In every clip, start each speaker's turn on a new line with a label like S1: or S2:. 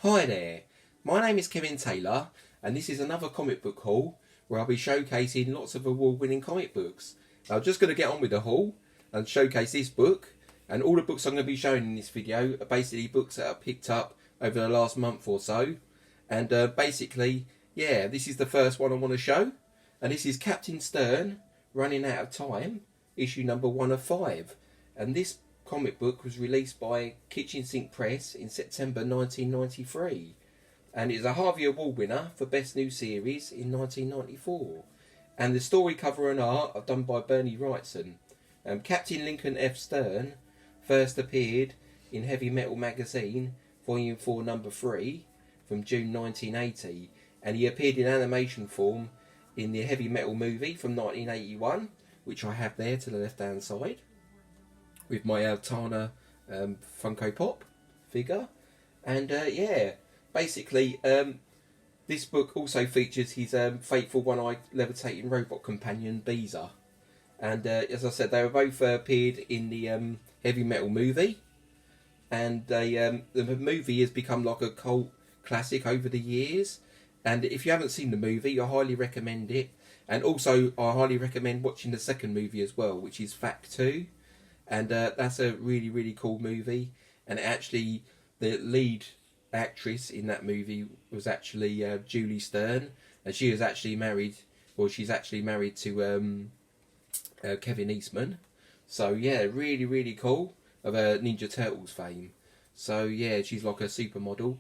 S1: Hi there, my name is Kevin Taylor and this is another comic book haul where I'll be showcasing lots of award-winning comic books. Now, I'm just going to get on with the haul and showcase this book, and all the books I'm going to be showing in this video are basically books that I've picked up over the last month or so. And basically, yeah, this is the first one I want to show, and this is Captain Stern Running Out of Time, issue number 1 of 5. And this comic book was released by Kitchen Sink Press in September 1993, and it's a Harvey Award winner for Best New Series in 1994. And the story cover and art are done by Bernie Wrightson. Captain Lincoln F. Stern first appeared in Heavy Metal Magazine, Volume 4, Number 3, from June 1980, and he appeared in animation form in the Heavy Metal movie from 1981, which I have there to the left-hand side, with my Altana Funko Pop figure. And yeah, basically this book also features his faithful one-eyed levitating robot companion Beezer. And as I said, they were both appeared in the Heavy Metal movie, and the movie has become like a cult classic over the years. And if you haven't seen the movie, I highly recommend it. And also I highly recommend watching the second movie as well, which is Fact 2. And that's a really, really cool movie. And actually, the lead actress in that movie was actually Julie Stern. And she was actually married, well, she's actually married to Kevin Eastman. So, yeah, really, really cool, of Ninja Turtles fame. So, yeah, she's like a supermodel.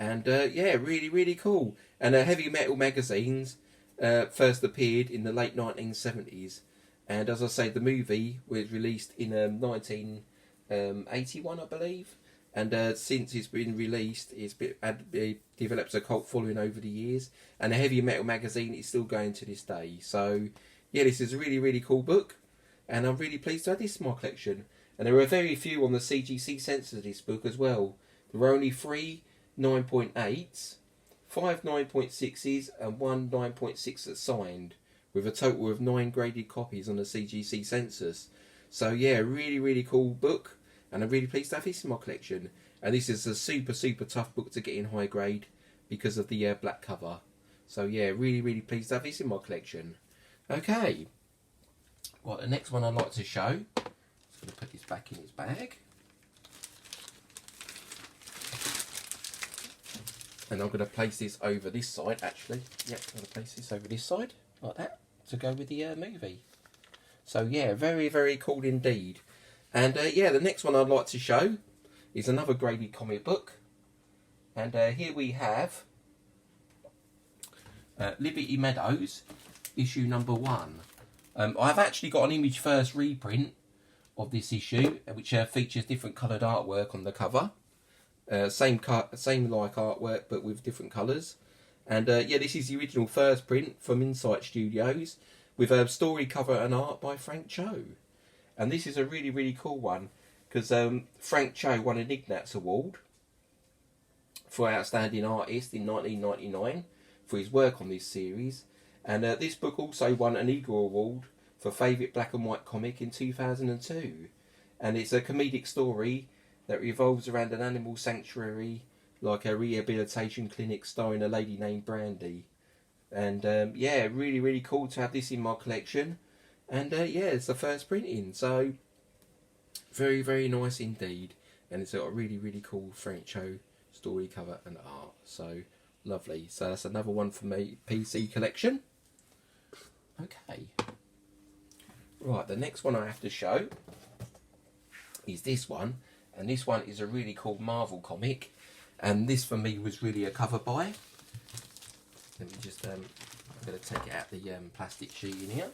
S1: And, yeah, really, really cool. And Heavy Metal magazines first appeared in the late 1970s. And as I say, the movie was released in 1981, I believe. And since it's been released, it's developed a cult following over the years. And the Heavy Metal magazine is still going to this day. So, yeah, this is a really, really cool book. And I'm really pleased to have this in my collection. And there are very few on the CGC censors of this book as well. There were only 3 9.8s, 5 9.6s, and 1 9.6 that's signed, with a total of 9 graded copies on the CGC census. So yeah, really, really cool book, and I'm really pleased to have this in my collection. And this is a super, super tough book to get in high grade because of the black cover. So yeah, really, really pleased to have this in my collection. Okay, well, the next one I'd like to show, I'm going to put this back in its bag. And I'm going to place this over this side, actually. Yep, I'm going to place this over this side, like that, to go with the movie. So yeah, very, very cool indeed. And yeah, the next one I'd like to show is another graded comic book. And here we have Liberty Meadows, issue number 1. I've actually got an Image First reprint of this issue, which features different coloured artwork on the cover. Same like artwork, but with different colours. And yeah, this is the original first print from Insight Studios, with a story cover and art by Frank Cho. And this is a really, really cool one, because Frank Cho won an Ignatz Award for Outstanding Artist in 1999 for his work on this series. And this book also won an Eagle Award for Favourite Black and White Comic in 2002. And it's a comedic story that revolves around an animal sanctuary, like a rehabilitation clinic starring a lady named Brandy. And yeah, really, really cool to have this in my collection. And yeah, it's the first printing, so very, very nice indeed. And it's got a really, really cool Frank Cho story cover and art. So lovely. So that's another one for my PC collection. Okay. Right, the next one I have to show is this one. And this one is a really cool Marvel comic. And this for me was really a cover buy. Let me just, I'm going to take it out the plastic sheet in here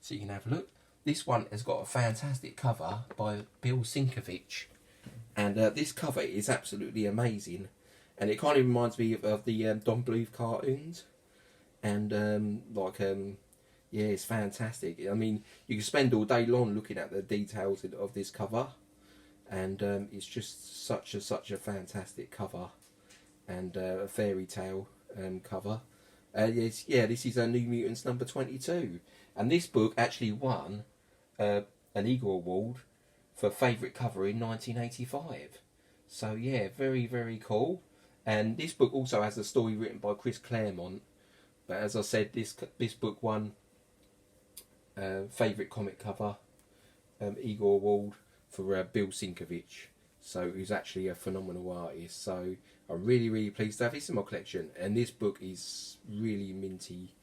S1: so you can have a look. This one has got a fantastic cover by Bill Sienkiewicz. And this cover is absolutely amazing. And it kind of reminds me of the Don Bluth cartoons. And yeah, it's fantastic. I mean, you can spend all day long looking at the details of this cover. And it's just such a fantastic cover, and a fairy tale cover. Yeah, this is New Mutants number 22, and this book actually won an Eagle Award for favourite cover in 1985. So yeah, very, very cool. And this book also has a story written by Chris Claremont. But as I said, this book won favourite comic cover Igor Award for Bill Sienkiewicz. So he's actually a phenomenal artist. So I'm really, really pleased to have this in my collection. And this book is really minty,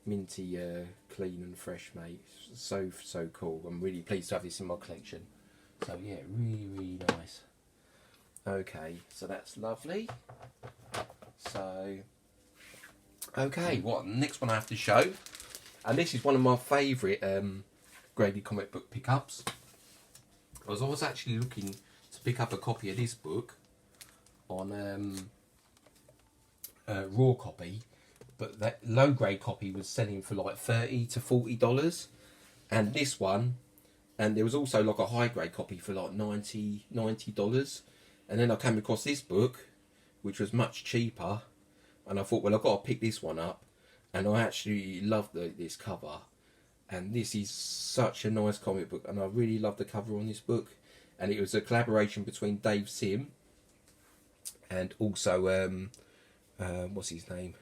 S1: clean and fresh, mate. So cool. I'm really pleased to have this in my collection. So yeah, really, really nice. Okay, so that's lovely. So, okay, what next one I have to show, and this is one of my favourite graded comic book pickups. I was actually looking to pick up a copy of this book on raw copy, but that low grade copy was selling for like $30 to $40, and this one, and there was also like a high grade copy for like $90. And then I came across this book, which was much cheaper, and I thought, well, I've got to pick this one up. And I actually love this cover, and this is such a nice comic book, and I really love the cover on this book. And it was a collaboration between Dave Sim and also what's his name,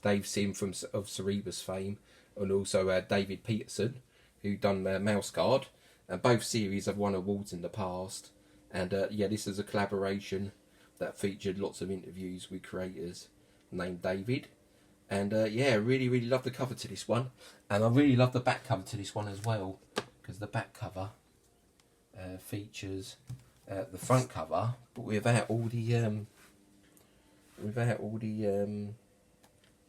S1: Dave Sim of Cerebus fame, and also David Peterson, who done Mouse Guard, and both series have won awards in the past. And yeah, this is a collaboration that featured lots of interviews with creators named David. And yeah, really, really love the cover to this one. And I really love the back cover to this one as well, because the back cover features the front cover, but without all the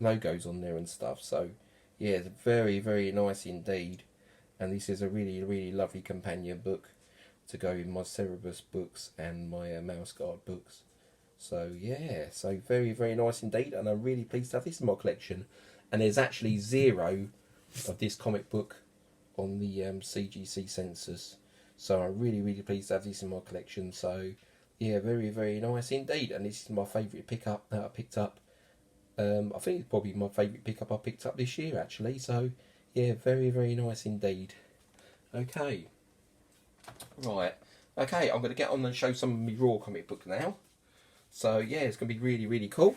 S1: logos on there and stuff. So yeah, it's very, very nice indeed. And this is a really, really lovely companion book to go in my Cerebus books and my Mouse Guard books. So yeah, so very, very nice indeed, and I'm really pleased to have this in my collection. And there's actually 0 of this comic book on the CGC census, so I'm really, really pleased to have this in my collection. So yeah, very, very nice indeed, and this is my favourite pickup that I picked up. I think it's probably my favourite pickup I picked up this year actually. So yeah, very, very nice indeed. Okay. Right, okay, I'm going to get on and show some of my raw comic book now. So yeah, it's going to be really, really cool.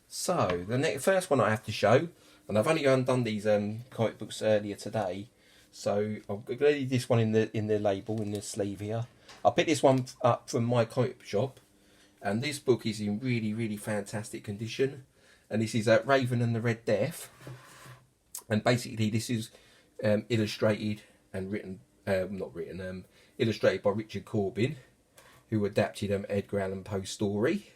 S1: So the first one I have to show, and I've only undone these comic books earlier today, so I'm going to leave this one in the label, in the sleeve here. I picked this one up from my comic shop, and this book is in really, really fantastic condition. And this is Raven and the Red Death, and basically this is illustrated and written. Illustrated by Richard Corbin, who adapted Edgar Allan Poe's story,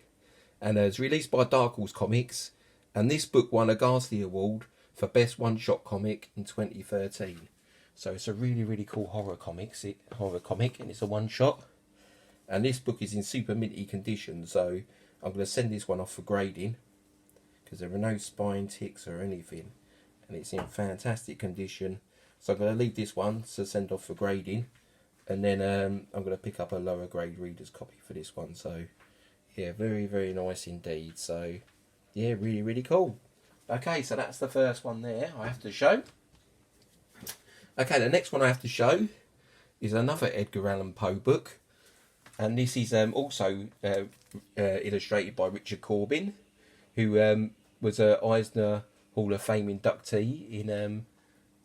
S1: and it's released by Dark Horse Comics. And this book won a Ghastly Award for Best One-Shot Comic in 2013. So it's a really, really cool horror comic, and it's a one-shot. And this book is in super minty condition, so I'm going to send this one off for grading, because there are no spine ticks or anything, and it's in fantastic condition. So I'm going to leave this one to send off for grading, and then I'm going to pick up a lower grade reader's copy for this one. So yeah, very, very nice indeed. So yeah, really, really cool. Okay, so that's the first one there I have to show. Okay, the next one I have to show is another Edgar Allan Poe book, and this is also illustrated by Richard Corbin, who was a Eisner Hall of Fame inductee in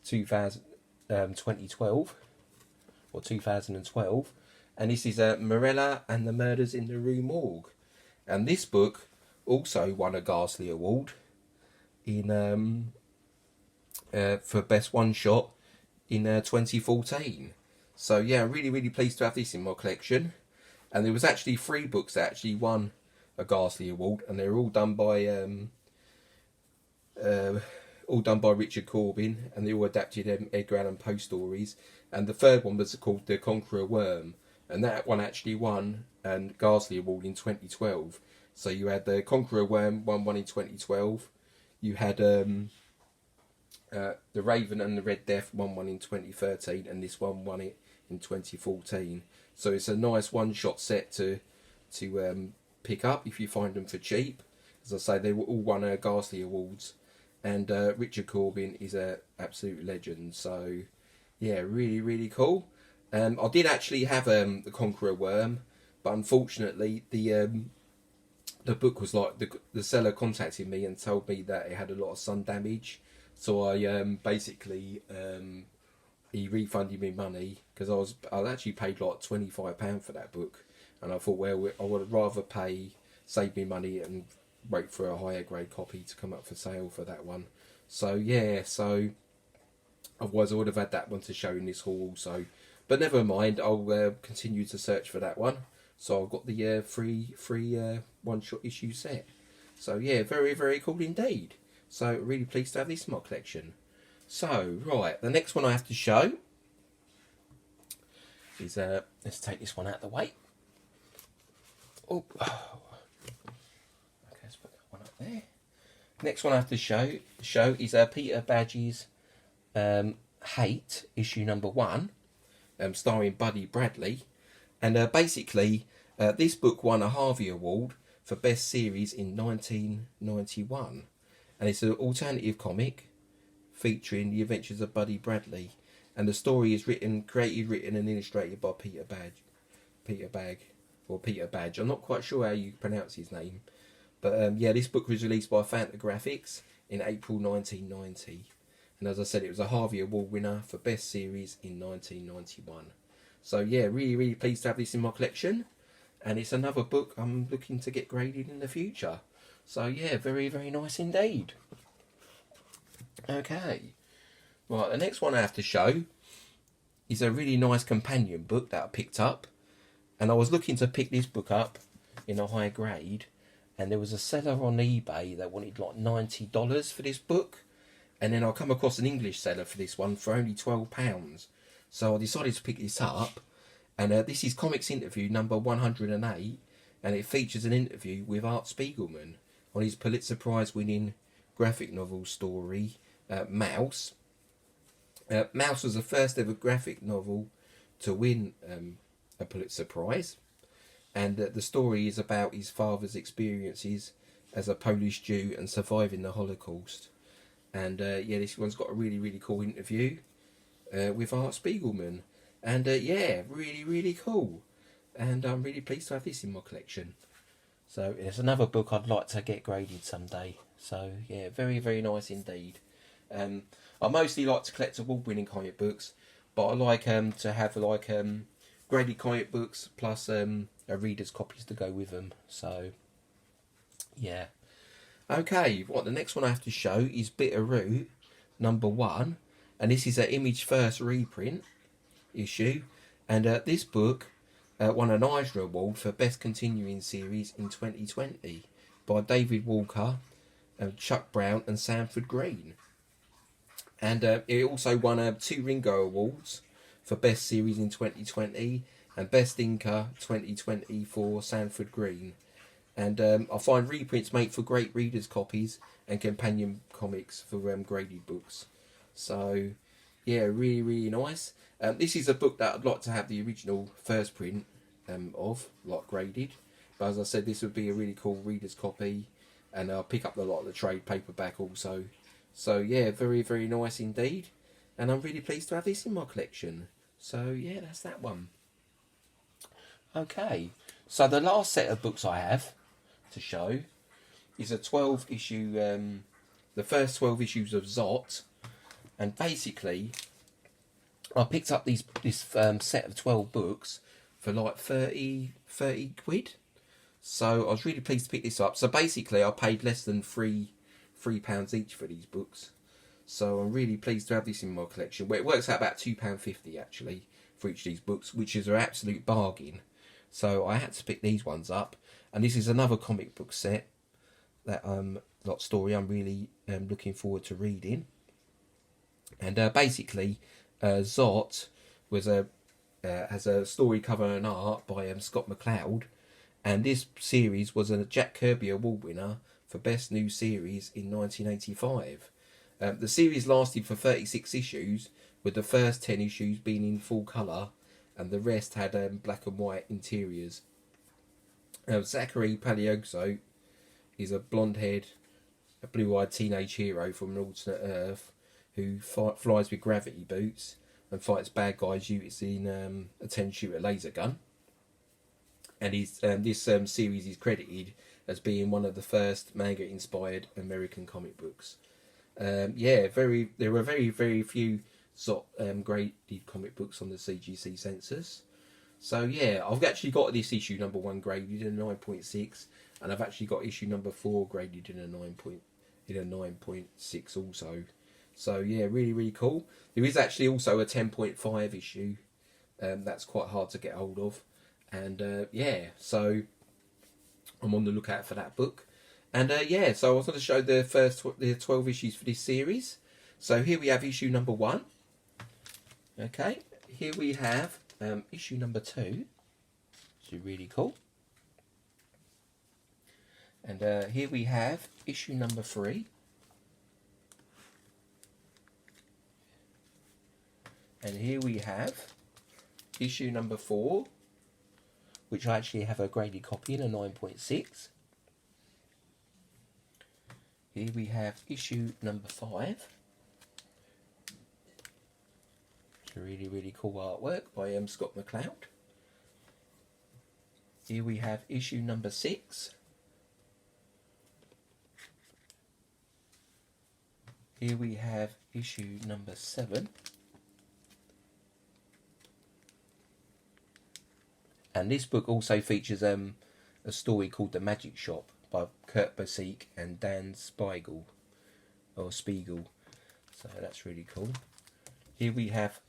S1: 2012, and this is Morella and the Murders in the Rue Morgue. And this book also won a Ghastly Award in for Best One Shot in 2014. So yeah, I'm really, really pleased to have this in my collection. And there was actually 3 books that actually won a Ghastly Award, and they're all done by Richard Corbin, and they all adapted Edgar Allan Poe stories. And the third one was called The Conqueror Worm, and that one actually won a Ghastly Award in 2012. So you had The Conqueror Worm won one in 2012. You had The Raven and the Red Death won one in 2013, and this one won it in 2014. So it's a nice one-shot set to pick up if you find them for cheap. As I say, they all won Ghastly Awards, and Richard Corbin is an absolute legend. So yeah, really, really cool. I did actually have The Conqueror Worm, but unfortunately the the book was like the seller contacted me and told me that it had a lot of sun damage, so I basically he refunded me money because I actually paid like £25 for that book, and I thought, well, I would rather save me money and wait for a higher grade copy to come up for sale for that one. So yeah, so otherwise I would have had that one to show in this haul also, but never mind. I'll continue to search for that one. So I've got the free one shot issue set. So yeah, very very cool indeed. So really pleased to have this in my collection. So right, the next one I have to show is let's take this one out of the way. Oh, okay, let's put that one up there. Next one I have to show is Peter Badge's Hate issue number 1, starring Buddy Bradley, and basically this book won a Harvey Award for Best Series in 1991, and it's an alternative comic featuring the adventures of Buddy Bradley, and the story is created, written and illustrated by Peter Badge. I'm not quite sure how you pronounce his name, but yeah, this book was released by Fantagraphics in April 1990, and as I said, it was a Harvey Award winner for Best Series in 1991. So yeah, really really pleased to have this in my collection, and it's another book I'm looking to get graded in the future. So yeah, very very nice indeed. Okay, right, the next one I have to show is a really nice companion book that I picked up, and I was looking to pick this book up in a high grade, and there was a seller on eBay that wanted like $90 for this book, and then I come across an English seller for this one for only £12. So I decided to pick this up, and this is Comics Interview number 108, and it features an interview with Art Spiegelman on his Pulitzer Prize winning graphic novel story, Maus. Maus was the first ever graphic novel to win a Pulitzer Prize, and the story is about his father's experiences as a Polish Jew and surviving the Holocaust. And yeah, this one's got a really really cool interview with Art Spiegelman, and yeah, really really cool, and I'm really pleased to have this in my collection. So it's another book I'd like to get graded someday. So yeah, very very nice indeed. I mostly like to collect award-winning comic books, but I like to have like graded comic books plus a reader's copies to go with them. So yeah. Okay, what the next one I have to show is Bitterroot number 1, and this is an Image First reprint issue, and this book won an Eisner Award for Best Continuing Series in 2020 by David Walker, Chuck Brown and Sanford Green. And it also won 2 Ringo Awards for Best Series in 2020 and Best Inker 2020 for Sanford Green. And I find reprints make for great readers' copies and companion comics for graded books. So yeah, really really nice. This is a book that I'd like to have the original first print of, like graded. But as I said, this would be a really cool reader's copy, and I'll pick up a lot of the trade paperback also. So yeah, very very nice indeed, and I'm really pleased to have this in my collection. So yeah, that's that one. Okay, so the last set of books I have to show is a 12 issue, the first 12 issues of Zot, and basically I picked up this set of 12 books for like 30 quid. So I was really pleased to pick this up. So basically I paid less than £3 each for these books. So I'm really pleased to have this in my collection. Well, it works out about £2.50 actually for each of these books, which is an absolute bargain. So I had to pick these ones up, and this is another comic book set that story I'm really looking forward to reading. And basically, Zot has a story cover and art by Scott McCloud, and this series was a Jack Kirby Award winner for Best New Series in 1985. The series lasted for 36 issues, with the first 10 issues being in full colour, and the rest had black and white interiors. Zachary Paleozo is a blonde-haired, blue-eyed teenage hero from an alternate Earth who flies with gravity boots and fights bad guys using a 10-shooter laser gun. and this series is credited as being one of the first manga-inspired American comic books. There were very few graded comic books on the CGC census. So yeah, I've actually got this issue number 1 graded in a 9.6, and I've actually got issue number 4 graded in a 9.6 also. So yeah, really cool. There is actually also a 10.5 issue. That's quite hard to get hold of, and yeah, so I'm on the lookout for that book. And yeah, so I was going to show the first the 12 issues for this series. So here we have issue number 1. Okay, here we have issue number 2, which is really cool. And here we have issue number 3. And here we have issue number 4, which I actually have a graded copy in a 9.6. Here we have issue number 5. It's a really cool artwork by Scott McCloud. Here we have issue number 6. Here we have issue number 7. And this book also features a story called The Magic Shop by Kurt Busiek and Dan Spiegel. So that's really cool. Here we have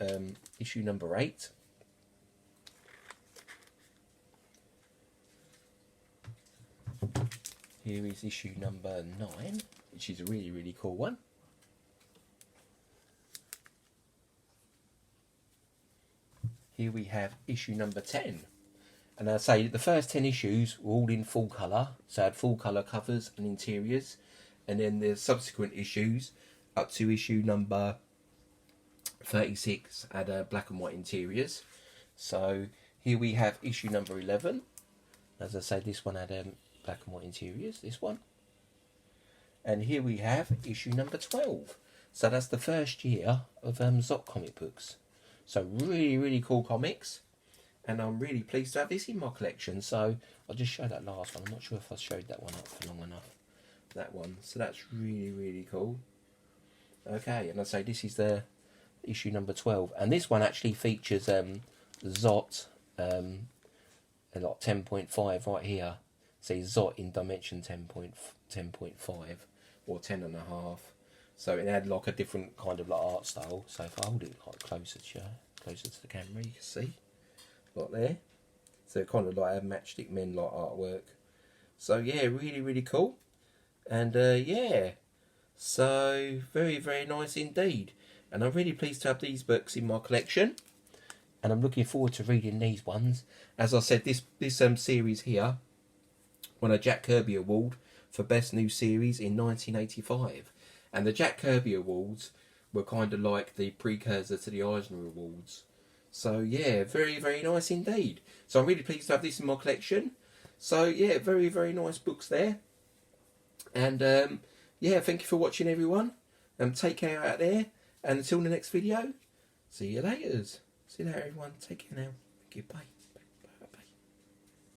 S1: issue number 8. Here is issue number 9, which is a really cool one. Here we have issue number 10. And I say the first 10 issues were all in full colour, so I had full colour covers and interiors, and then the subsequent issues up to issue number 36 had black and white interiors. So here we have issue number 11. As I say, this one had black and white interiors, this one. And here we have issue number 12. So that's the first year of Zot comic books. So really cool comics. And I'm really pleased to have this in my collection. So I'll just show that last one. I'm not sure if I showed that one up for long enough. That one. So that's really cool. Okay, and I say this is the issue number 12. And this one actually features Zot like 10.5 right here. See Zot in dimension 10.5 or 10.5. So it had like a different kind of like art style. So if I hold it like closer to the camera, you can see. Like there, so kind of like a Matchstick Men like artwork. So yeah, really cool, and yeah, so very nice indeed. And I'm really pleased to have these books in my collection, and I'm looking forward to reading these ones. As I said, this series here won a Jack Kirby Award for Best New Series in 1985, and the Jack Kirby Awards were kind of like the precursor to the Eisner Awards. So yeah, very nice indeed. So I'm really pleased to have this in my collection. So yeah, very nice books there. And yeah, thank you for watching everyone. Take care out there. And until the next video, see you later. See you later everyone. Take care now. Goodbye.